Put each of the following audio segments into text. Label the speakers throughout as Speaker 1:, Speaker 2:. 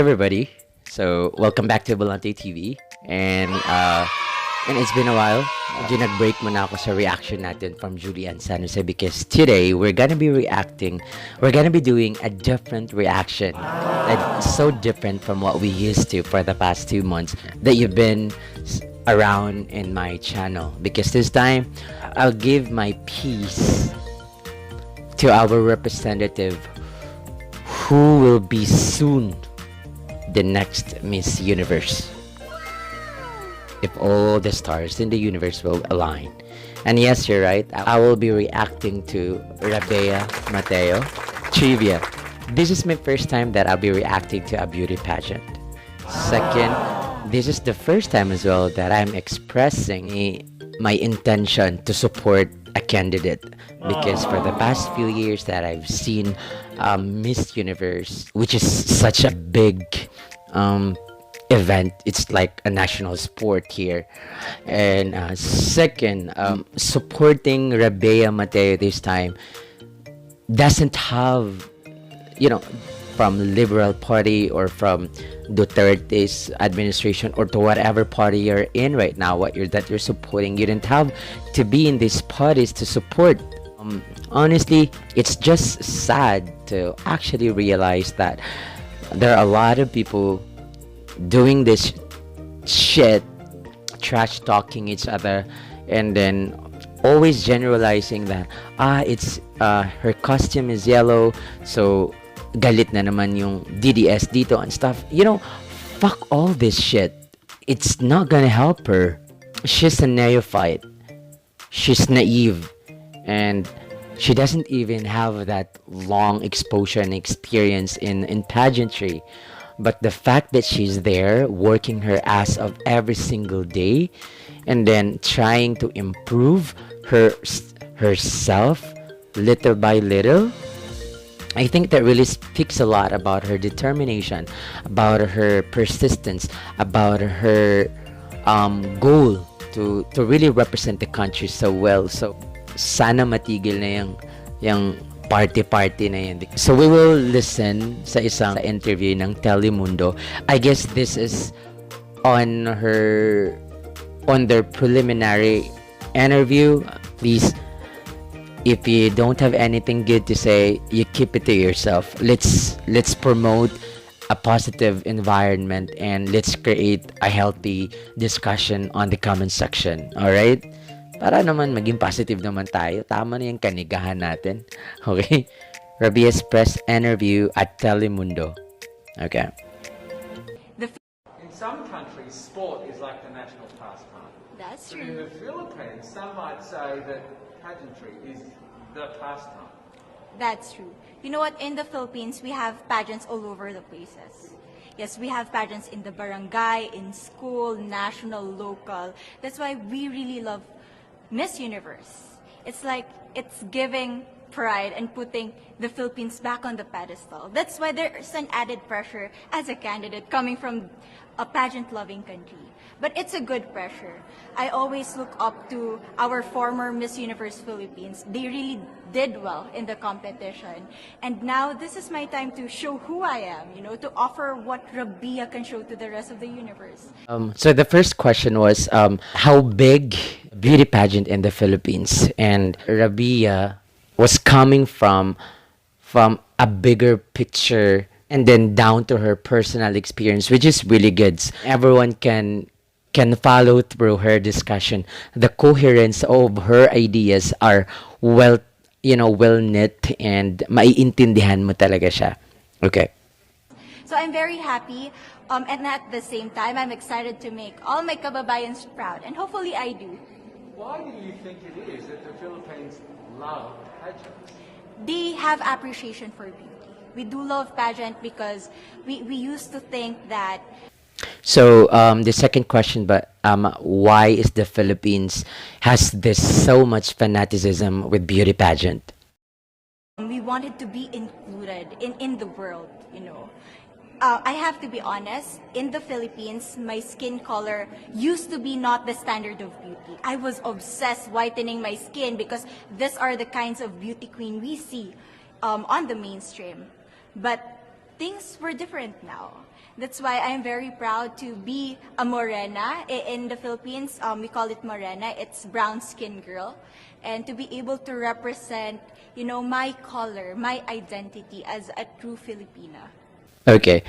Speaker 1: everybody. So welcome back to Volante TV. And it's been a while. Medyo nag-break muna ako sa reaction natin from Julian San Jose because today we're gonna be doing a different reaction. It's so different from what we used to for the past 2 months that you've been around in my channel. Because this time, I'll give my piece to our representative who will be soon the next Miss Universe, if all the stars in the universe will align. And yes, you're right, I will be reacting to RabiyaMateo trivia. This is my first time that I'll be reacting to a beauty pageant. Second, this is the first time as well that I'm expressing my intention to support a candidate, because for the past few years that I've seen Miss Universe, which is such a big event, it's like a national sport here. And second, supporting RabiyaMateo this time doesn't have, from Liberal Party or from Duterte's administration or to whatever party you're in right now, that you're supporting, you didn't have to be in these parties to support. Honestly, it's just sad to actually realize that there are a lot of people doing this shit, trash talking each other, and then always generalizing that it's her costume is yellow, so galit na naman yung DDS dito and stuff. Fuck all this shit. It's not gonna help her. She's a neophyte. She's naive. And she doesn't even have that long exposure and experience in pageantry. But the fact that she's there working her ass off every single day and then trying to improve herself little by little, I think that really speaks a lot about her determination, about her persistence, about her goal to really represent the country so well. So sana matigil na yung party na yan. So we will listen sa isang interview ng Telemundo. I guess this is on their preliminary interview. Please, if you don't have anything good to say, you keep it to yourself. Let's promote a positive environment and let's create a healthy discussion on the comment section. All right? Para naman maging positive naman tayo. Tama na yung kanigahan natin. Okay? Rabiya's press interview at Telemundo. Okay.
Speaker 2: In some countries, sport is like the national pastime.
Speaker 3: That's
Speaker 2: But in
Speaker 3: true.
Speaker 2: the Philippines, some might say that pageantry is the pastime.
Speaker 3: That's true. You know what? In the Philippines, we have pageants all over the places. Yes, we have pageants in the barangay, in school, national, local. That's why we really love Miss Universe. It's like it's giving pride and putting the Philippines back on the pedestal. That's why there's an added pressure as a candidate coming from a pageant-loving country. But it's a good pressure. I always look up to our former Miss Universe Philippines. They really did well in the competition. And now this is my time to show who I am, to offer what Rabiya can show to the rest of the universe.
Speaker 1: So the first question was how big beauty pageant in the Philippines, and Rabiya was coming from a bigger picture and then down to her personal experience, which is really good. Everyone can follow through her discussion. The coherence of her ideas are well knit, and maiintindihan mo talaga siya. Okay.
Speaker 3: So I'm very happy, and at the same time, I'm excited to make all my kababayans proud, and hopefully I do.
Speaker 2: Why do you think it is that the Philippines love pageants?
Speaker 3: They have appreciation for beauty. We do love pageant because we used to think that.
Speaker 1: So the second question, but why is the Philippines has this so much fanaticism with beauty pageant?
Speaker 3: We wanted to be included in the world, I have to be honest, in the Philippines, my skin color used to be not the standard of beauty. I was obsessed whitening my skin because these are the kinds of beauty queen we see on the mainstream. But things were different now. That's why I'm very proud to be a morena. In the Philippines, we call it morena. It's brown skin girl. And to be able to represent, my color, my identity as a true Filipina.
Speaker 1: Okay.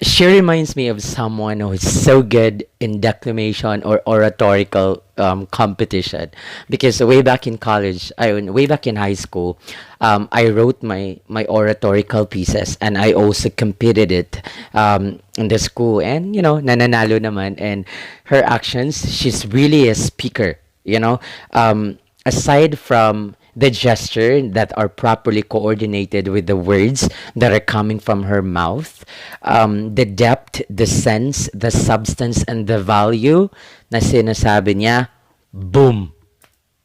Speaker 1: She reminds me of someone who is so good in declamation or oratorical competition. Because way back in college, way back in high school, I wrote my oratorical pieces and I also competed it in the school. And, nananalo naman. And her actions, she's really a speaker, you know. Aside from the gesture that are properly coordinated with the words that are coming from her mouth, the depth, the sense, the substance, and the value na sinasabi niya, boom,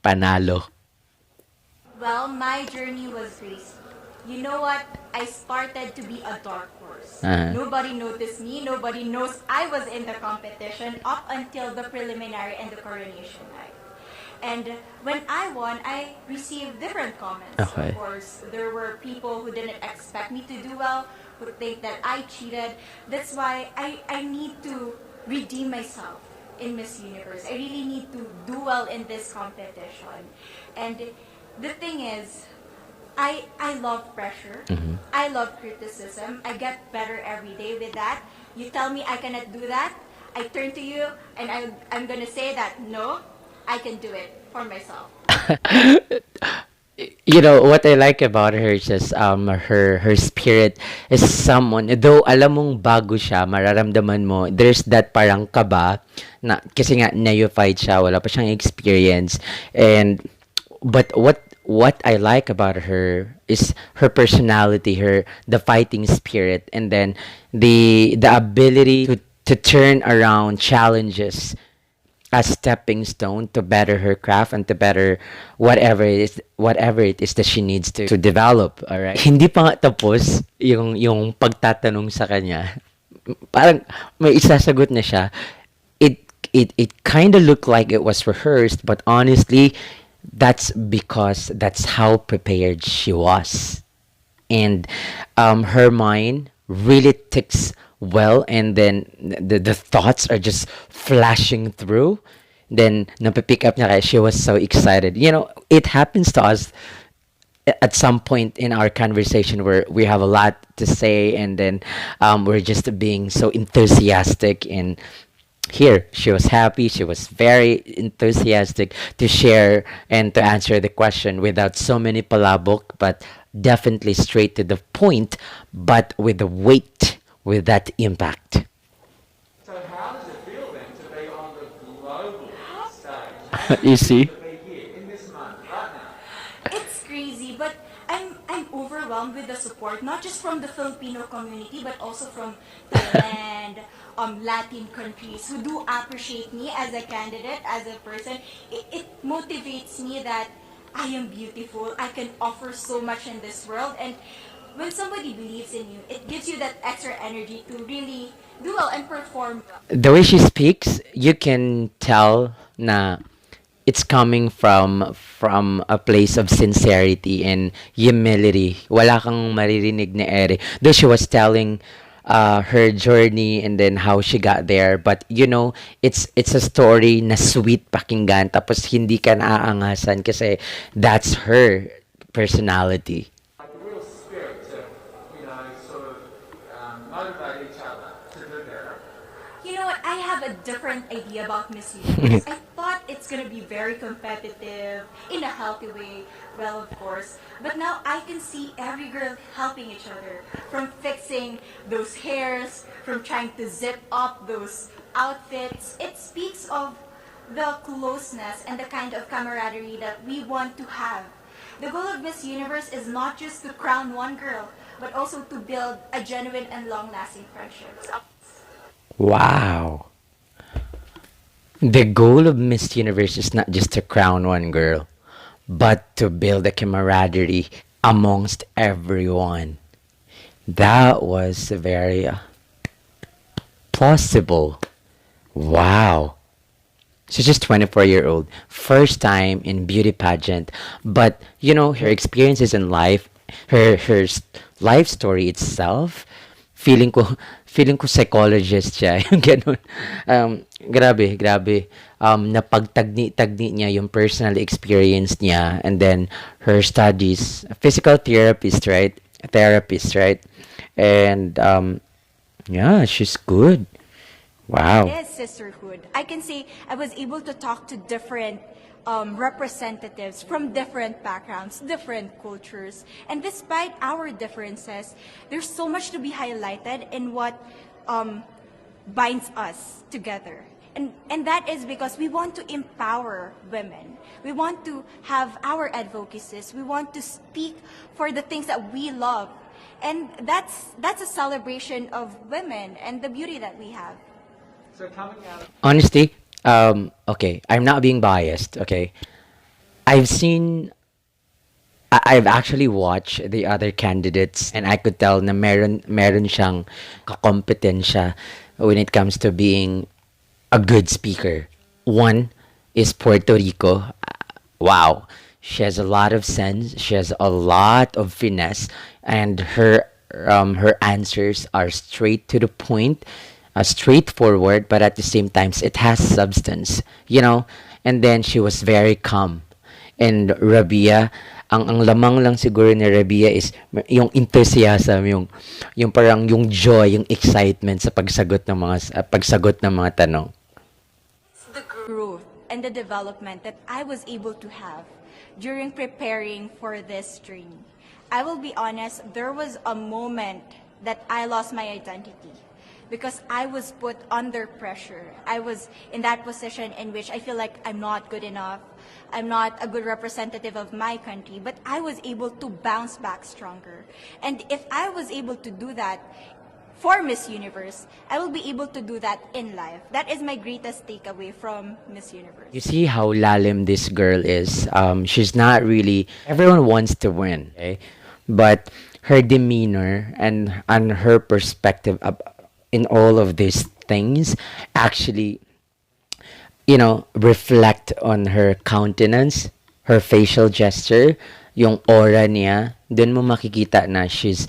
Speaker 1: panalo.
Speaker 3: Well, my journey was crazy. You know what? I started to be a dark horse.
Speaker 1: Uh-huh.
Speaker 3: Nobody noticed me. Nobody knows I was in the competition up until the preliminary and the coronation night. And when I won, I received different comments.
Speaker 1: Okay.
Speaker 3: Of course, there were people who didn't expect me to do well, who think that I cheated. That's why I need to redeem myself in Miss Universe. I really need to do well in this competition. And the thing is, I love pressure. I love criticism. I get better every day with that. You tell me I cannot do that, I turn to you and I'm gonna say that no, I can do it for myself.
Speaker 1: What I like about her is just her spirit is someone, though alam mong bago siya, mararamdaman mo there's that parang kaba na kasi nga neophyte siya, wala pa siyang experience. And but what I like about her is her personality, the fighting spirit, and then the ability to turn around challenges a stepping stone to better her craft and to better whatever it is that she needs to develop. All right. Hindi pa nga tapos yung pagtatanong sa kanya. Parang may isasagot na siya. It kind of looked like it was rehearsed, but honestly, that's because that's how prepared she was. And her mind really ticks well, and then the thoughts are just flashing through. Then napipick up niya kaya she was so excited. It happens to us at some point in our conversation where we have a lot to say, and then we're just being so enthusiastic. And here she was happy, she was very enthusiastic to share and to answer the question without so many palabok, but definitely straight to the point, but with the weight, with that impact.
Speaker 2: So how does it feel then to be on the global stage?
Speaker 1: You see?
Speaker 2: To be here in this month, right now.
Speaker 3: It's crazy, but I'm overwhelmed with the support, not just from the Filipino community, but also from Thailand, Latin countries who do appreciate me as a candidate, as a person. It motivates me that I am beautiful. I can offer so much in this world, and when somebody believes in you, it gives you that extra energy to really do well and perform.
Speaker 1: The way she speaks, you can tell na it's coming from a place of sincerity and humility. Wala kang maririnig na ere. Though she was telling her journey and then how she got there, but it's a story na sweet pakinggan, tapos hindi ka naaangasan kasi that's her personality.
Speaker 2: Like a real spirit to, sort of motivate each other to do better.
Speaker 3: You know what? I have a different idea about Miss Universe. I thought it's gonna be very competitive in a healthy way. Well, of course. But now I can see every girl helping each other. From fixing those hairs, from trying to zip up those outfits. It speaks of the closeness and the kind of camaraderie that we want to have. The goal of Miss Universe is not just to crown one girl, but also to build a genuine and long-lasting friendship.
Speaker 1: Wow. The goal of Miss Universe is not just to crown one girl, but to build a camaraderie amongst everyone. That was very plausible. Wow. She's just 24-year-old, first time in beauty pageant, but her experiences in life, her life story itself, feeling ko feeling ko psychologist siya, yung ganun. Grabe. Napagtagni-tagni niya yung personal experience niya and then her studies, physical therapist, right? And yeah, she's good. Wow.
Speaker 3: Is sisterhood. I can say I was able to talk to different representatives from different backgrounds, different cultures. And despite our differences, there's so much to be highlighted in what binds us together. And that is because we want to empower women. We want to have our advocacies. We want to speak for the things that we love. And that's a celebration of women and the beauty that we have.
Speaker 2: So coming out.
Speaker 1: Honestly, okay, I'm not being biased, okay? I've seen, I've actually watched the other candidates and I could tell na meron siyang kakompetensya when it comes to being a good speaker. One is Puerto Rico. Wow. She has a lot of sense. She has a lot of finesse, and her answers are straight to the point, straightforward, but at the same time, it has substance, you know. And then she was very calm. And Rabia, ang lamang lang siguro ni Rabia is yung enthusiasm, yung parang yung joy, yung excitement sa pagsagot ng mga tanong.
Speaker 3: The growth and the development that I was able to have during preparing for this training. I will be honest, there was a moment that I lost my identity because I was put under pressure. I was in that position in which I feel like I'm not good enough. I'm not a good representative of my country, but I was able to bounce back stronger. And if I was able to do that for Miss Universe, I will be able to do that in life. That is my greatest takeaway from Miss Universe.
Speaker 1: You see how lalim this girl is. She's not really. Everyone wants to win, okay? But her demeanor and her perspective in all of these things actually, reflect on her countenance, her facial gesture, yung aura niya. Doon mo makikita na she's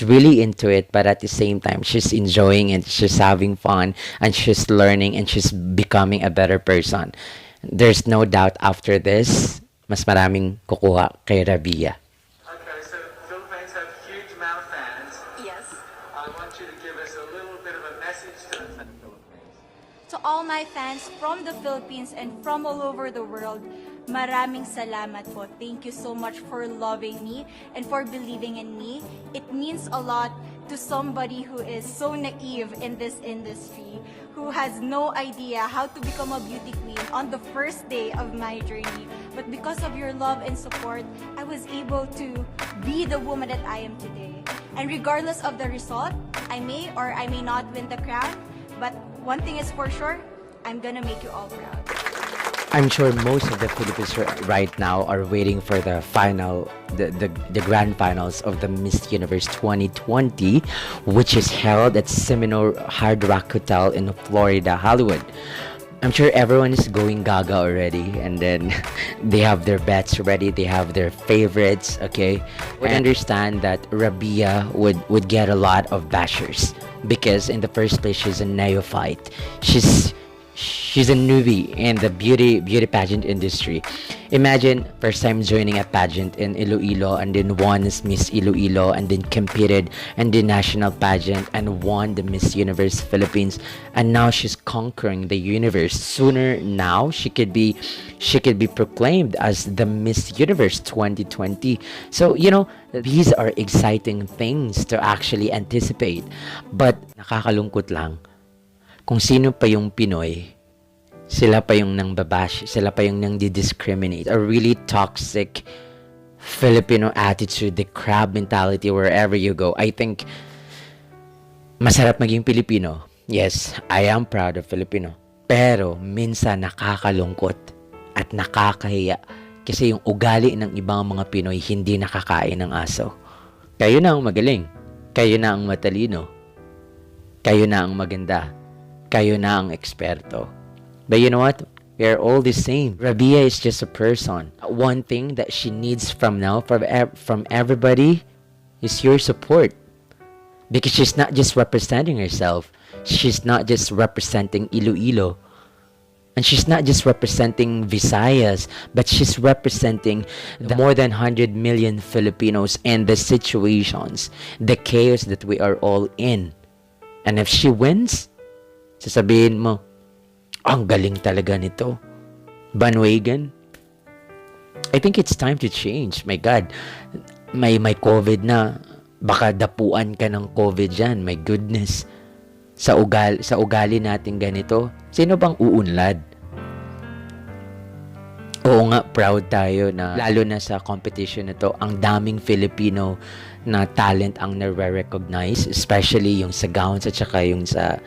Speaker 1: really into it, but at the same time she's enjoying it, she's having fun, and she's learning, and she's becoming a better person. There's no doubt after this, mas maraming kukuha kay Rabiya.
Speaker 2: Okay, so Philippines have a huge amount of fans.
Speaker 3: Yes.
Speaker 2: I want you to give us a little bit of a message to the Philippines.
Speaker 3: To all my fans from the Philippines and from all over the world, maraming salamat po. Thank you so much for loving me and for believing in me. It means a lot to somebody who is so naive in this industry, who has no idea how to become a beauty queen on the first day of my journey. But because of your love and support, I was able to be the woman that I am today. And regardless of the result, I may or I may not win the crown, but one thing is for sure, I'm gonna make you all proud.
Speaker 1: I'm sure most of the Philippines right now are waiting for the final, the grand finals of the Miss Universe 2020, which is held at Seminole Hard Rock Hotel in Florida, Hollywood. I'm sure everyone is going gaga already, and then they have their bets ready, they have their favorites, okay? I understand that Rabiya would get a lot of bashers because in the first place she's a neophyte. She's a newbie in the beauty pageant industry. Imagine first time joining a pageant in Iloilo and then won as Miss Iloilo and then competed in the national pageant and won the Miss Universe Philippines, and now she's conquering the universe. Sooner now she could be proclaimed as the Miss Universe 2020. So these are exciting things to actually anticipate. But nakakalungkot lang kung sino pa yung Pinoy, sila pa yung nang babash, sila pa yung nang discriminate. A really toxic Filipino attitude, the crab mentality wherever you go. I think masarap maging Pilipino. Yes, I am proud of Filipino. Pero minsan nakakalungkot at nakakahiya kasi yung ugali ng ibang mga Pinoy hindi nakakain ng aso. Kayo na ang magaling. Kayo na ang matalino. Kayo na ang maganda. Kayo na ang eksperto. But you know what? We are all the same. Rabiya is just a person. One thing that she needs from now, from everybody, is your support. because she's not just representing herself, she's not just representing Iloilo, and she's not just representing Visayas, but she's representing the more than 100 million Filipinos and the situations, the chaos that we are all in. And if she wins, sasabihin mo, ang galing talaga nito. Bandwagon. I think it's time to change. My God, may COVID na. Baka dapuan ka ng COVID dyan. My goodness. Sa ugali natin ganito, sino bang uunlad? Oo nga, proud tayo na lalo na sa competition na to, ang daming Filipino na talent ang nare-recognize, especially yung sa gowns at saka yung sa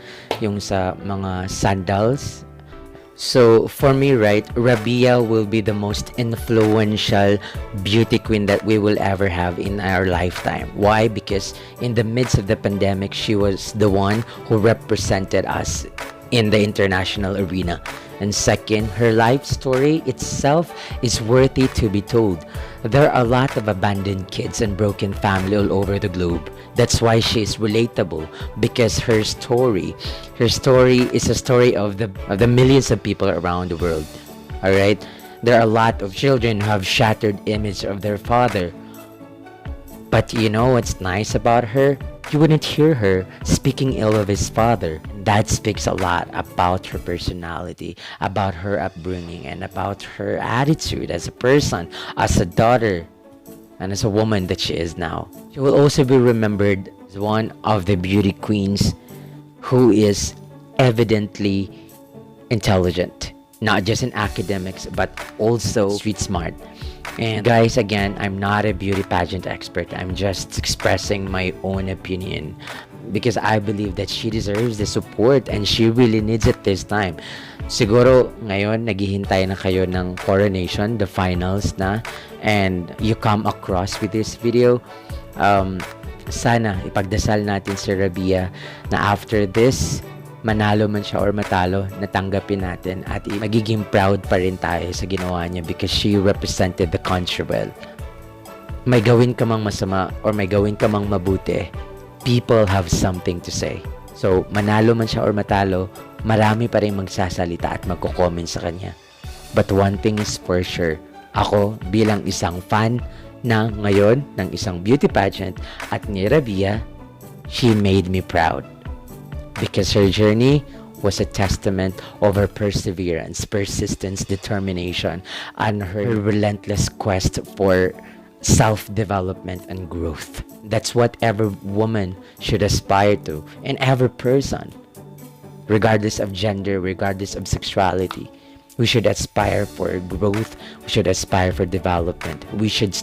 Speaker 1: mga sandals. So for me, right, Rabiya will be the most influential beauty queen that we will ever have in our lifetime. Why? Because in the midst of the pandemic, she was the one who represented us in the international arena. And second, her life story itself is worthy to be told. There are a lot of abandoned kids and broken family all over the globe. That's why she is relatable, because her story is a story of the millions of people around the world. All right, there are a lot of children who have shattered image of their father. But you know what's nice about her? You wouldn't hear her speaking ill of his father. That speaks a lot about her personality, about her upbringing, and about her attitude as a person, as a daughter, and as a woman that she is now. She will also be remembered as one of the beauty queens who is evidently intelligent, not just in academics, but also street smart. And guys, again, I'm not a beauty pageant expert. I'm just expressing my own opinion because I believe that she deserves the support and she really needs it this time. Siguro ngayon naghihintay na kayo ng coronation, the finals na, and you come across with this video. Sana ipagdasal natin si Rabiya na after this, manalo man siya or matalo, natanggapin natin at magiging proud pa rin tayo sa ginawa niya because she represented the country well. May gawin ka mang masama or may gawin ka mang mabuti, people have something to say. So, manalo man siya or matalo, marami pa rin magsasalita at magko-comment sa kanya. But one thing is for sure, ako bilang isang fan na ngayon ng isang beauty pageant at ni Rabiya, she made me proud. Because her journey was a testament of her perseverance, persistence, determination, and her relentless quest for self-development and growth. That's what every woman should aspire to, and every person, regardless of gender, regardless of sexuality. We should aspire for growth. We should aspire for development. We should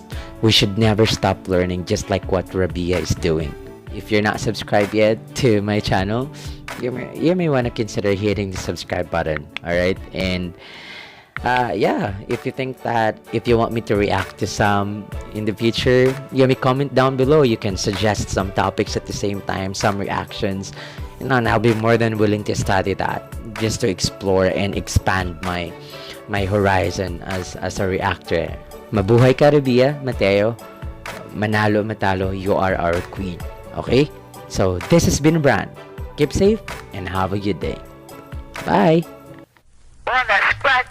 Speaker 1: never stop learning, just like what Rabiya is doing. If you're not subscribed yet to my channel, you may want to consider hitting the subscribe button. All right, and yeah, if you think that if you want me to react to some in the future, you may comment down below. You can suggest some topics at the same time, some reactions, and I'll be more than willing to study that, just to explore and expand my horizon as a reactor. Mabuhay ka, RabiyaMateo. Manalo matalo, you are our queen. Okay, so this has been Brand. Keep safe and have a good day. Bye.
Speaker 4: On the spot.